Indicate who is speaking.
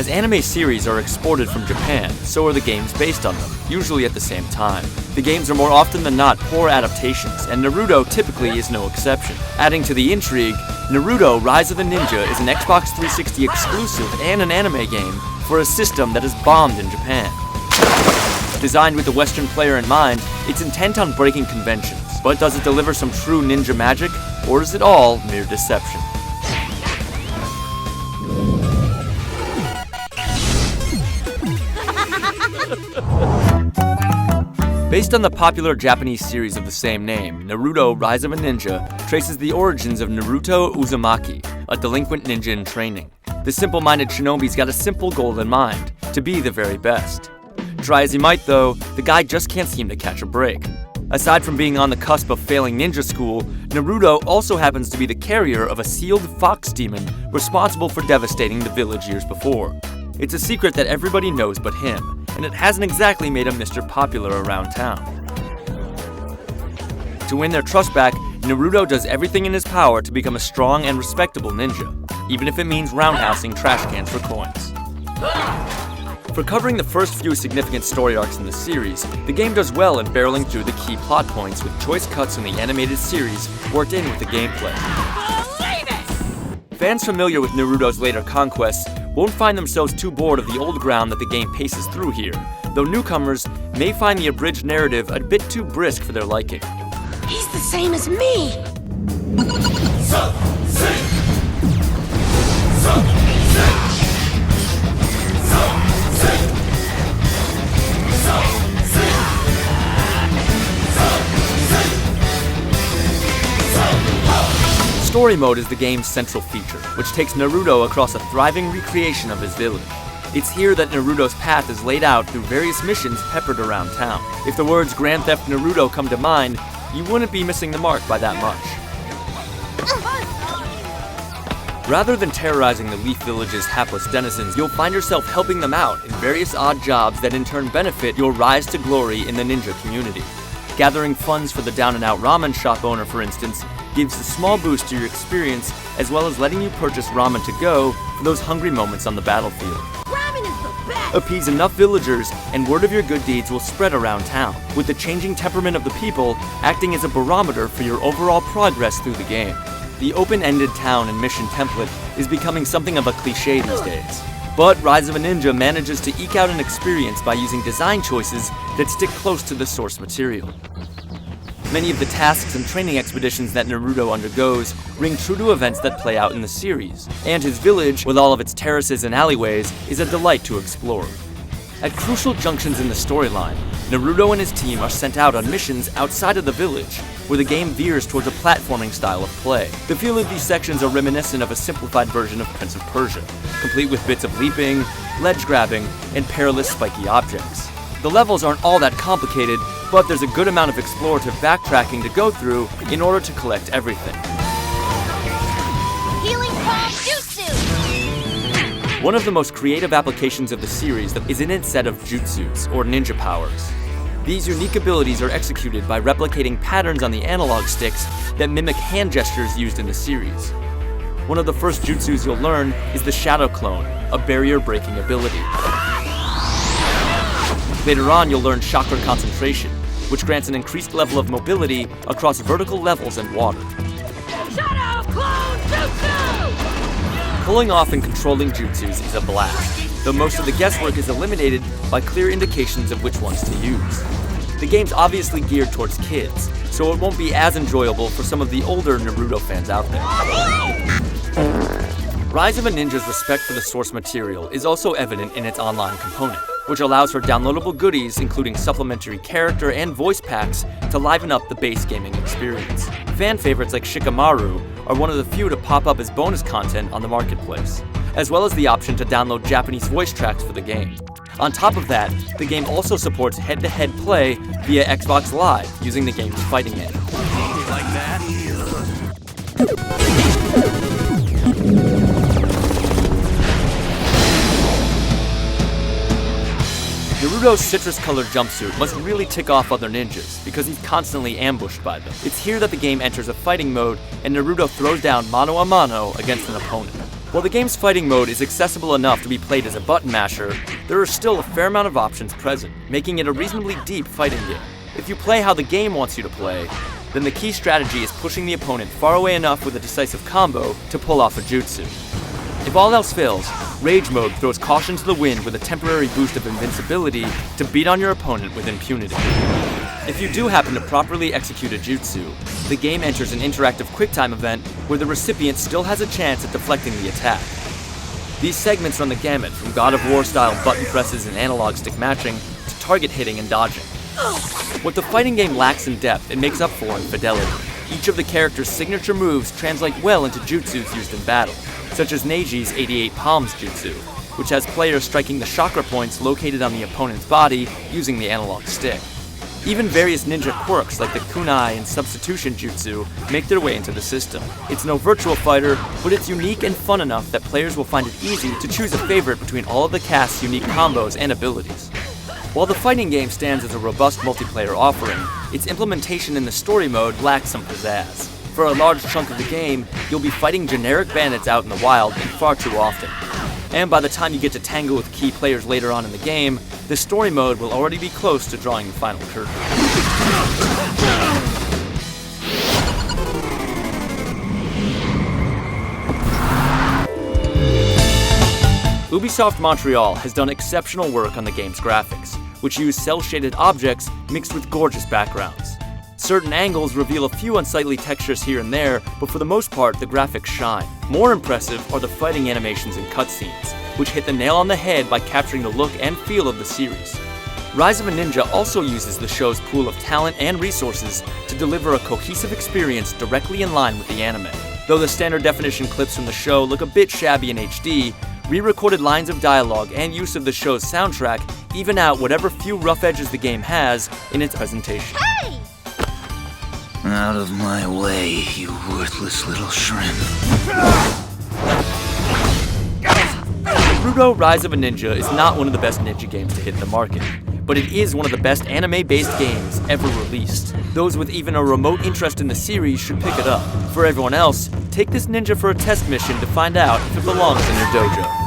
Speaker 1: As anime series are exported from Japan, so are the games based on them, usually at the same time. The games are more often than not poor adaptations, and Naruto typically is no exception. Adding to the intrigue, Naruto Rise of the Ninja is an Xbox 360 exclusive and an anime game for a system that has bombed in Japan. Designed with the Western player in mind, it's intent on breaking conventions. But does it deliver some true ninja magic, or is it all mere deception? Based on the popular Japanese series of the same name, Naruto Rise of a Ninja traces the origins of Naruto Uzumaki, a delinquent ninja in training. The simple-minded shinobi's got a simple goal in mind, to be the very best. Try as he might though, the guy just can't seem to catch a break. Aside from being on the cusp of failing ninja school, Naruto also happens to be the carrier of a sealed fox demon responsible for devastating the village years before. It's a secret that everybody knows but him, and it hasn't exactly made him Mr. Popular around town. To win their trust back, Naruto does everything in his power to become a strong and respectable ninja, even if it means roundhousing trash cans for coins. For covering the first few significant story arcs in the series, the game does well in barreling through the key plot points with choice cuts from the animated series worked in with the gameplay. Fans familiar with Naruto's later conquests won't find themselves too bored of the old ground that the game paces through here, though newcomers may find the abridged narrative a bit too brisk for their liking.
Speaker 2: He's the same as me!
Speaker 1: Story mode is the game's central feature, which takes Naruto across a thriving recreation of his village. It's here that Naruto's path is laid out through various missions peppered around town. If the words Grand Theft Naruto come to mind, you wouldn't be missing the mark by that much. Rather than terrorizing the Leaf Village's hapless denizens, you'll find yourself helping them out in various odd jobs that in turn benefit your rise to glory in the ninja community. Gathering funds for the down-and-out ramen shop owner, for instance, gives a small boost to your experience, as well as letting you purchase ramen to go for those hungry moments on the battlefield.
Speaker 2: Ramen is the best!
Speaker 1: Appease enough villagers, and word of your good deeds will spread around town, with the changing temperament of the people acting as a barometer for your overall progress through the game. The open-ended town and mission template is becoming something of a cliché these days. But Rise of a Ninja manages to eke out an experience by using design choices that stick close to the source material. Many of the tasks and training expeditions that Naruto undergoes ring true to events that play out in the series, and his village, with all of its terraces and alleyways, is a delight to explore. At crucial junctions in the storyline, Naruto and his team are sent out on missions outside of the village, where the game veers towards a platforming style of play. The feel of these sections are reminiscent of a simplified version of Prince of Persia, complete with bits of leaping, ledge grabbing, and perilous spiky objects. The levels aren't all that complicated, but there's a good amount of explorative backtracking to go through in order to collect everything.
Speaker 2: Healing Palm Jutsu!
Speaker 1: One of the most creative applications of the series is in its set of jutsus, or ninja powers. These unique abilities are executed by replicating patterns on the analog sticks that mimic hand gestures used in the series. One of the first jutsus you'll learn is the Shadow Clone, a barrier-breaking ability. Later on, you'll learn Chakra Concentration, which grants an increased level of mobility across vertical levels and water.
Speaker 2: Shadow Clone Jutsu!
Speaker 1: Pulling off and controlling jutsus is a blast, though most of the guesswork is eliminated by clear indications of which ones to use. The game's obviously geared towards kids, so it won't be as enjoyable for some of the older Naruto fans out there. Rise of a Ninja's respect for the source material is also evident in its online component, which allows for downloadable goodies including supplementary character and voice packs to liven up the base gaming experience. Fan favorites like Shikamaru are one of the few to pop up as bonus content on the marketplace, as well as the option to download Japanese voice tracks for the game. On top of that, the game also supports head-to-head play via Xbox Live using the game's fighting engine.
Speaker 3: Like that?
Speaker 1: Naruto's citrus-colored jumpsuit must really tick off other ninjas, because he's constantly ambushed by them. It's here that the game enters a fighting mode, and Naruto throws down mano a mano against an opponent. While the game's fighting mode is accessible enough to be played as a button masher, there are still a fair amount of options present, making it a reasonably deep fighting game. If you play how the game wants you to play, then the key strategy is pushing the opponent far away enough with a decisive combo to pull off a jutsu. If all else fails, Rage Mode throws caution to the wind with a temporary boost of invincibility to beat on your opponent with impunity. If you do happen to properly execute a jutsu, the game enters an interactive QuickTime event where the recipient still has a chance at deflecting the attack. These segments run the gamut from God of War style button presses and analog stick matching to target hitting and dodging. What the fighting game lacks in depth, it makes up for in fidelity. Each of the character's signature moves translate well into jutsus used in battle, such as Neiji's 88 Palms jutsu, which has players striking the chakra points located on the opponent's body using the analog stick. Even various ninja quirks like the kunai and substitution jutsu make their way into the system. It's no virtual fighter, but it's unique and fun enough that players will find it easy to choose a favorite between all of the cast's unique combos and abilities. While the fighting game stands as a robust multiplayer offering, its implementation in the story mode lacks some pizzazz. For a large chunk of the game, you'll be fighting generic bandits out in the wild and far too often. And by the time you get to tangle with key players later on in the game, the story mode will already be close to drawing the final curtain. Ubisoft Montreal has done exceptional work on the game's graphics, which use cel-shaded objects mixed with gorgeous backgrounds. Certain angles reveal a few unsightly textures here and there, but for the most part, the graphics shine. More impressive are the fighting animations and cutscenes, which hit the nail on the head by capturing the look and feel of the series. Rise of a Ninja also uses the show's pool of talent and resources to deliver a cohesive experience directly in line with the anime. Though the standard definition clips from the show look a bit shabby in HD, re-recorded lines of dialogue and use of the show's soundtrack even out whatever few rough edges the game has in its presentation.
Speaker 2: Hey!
Speaker 3: Out of my way, you worthless little shrimp.
Speaker 1: Naruto Rise of a Ninja is not one of the best ninja games to hit the market, but it is one of the best anime-based games ever released. Those with even a remote interest in the series should pick it up. For everyone else, take this ninja for a test mission to find out if it belongs in your dojo.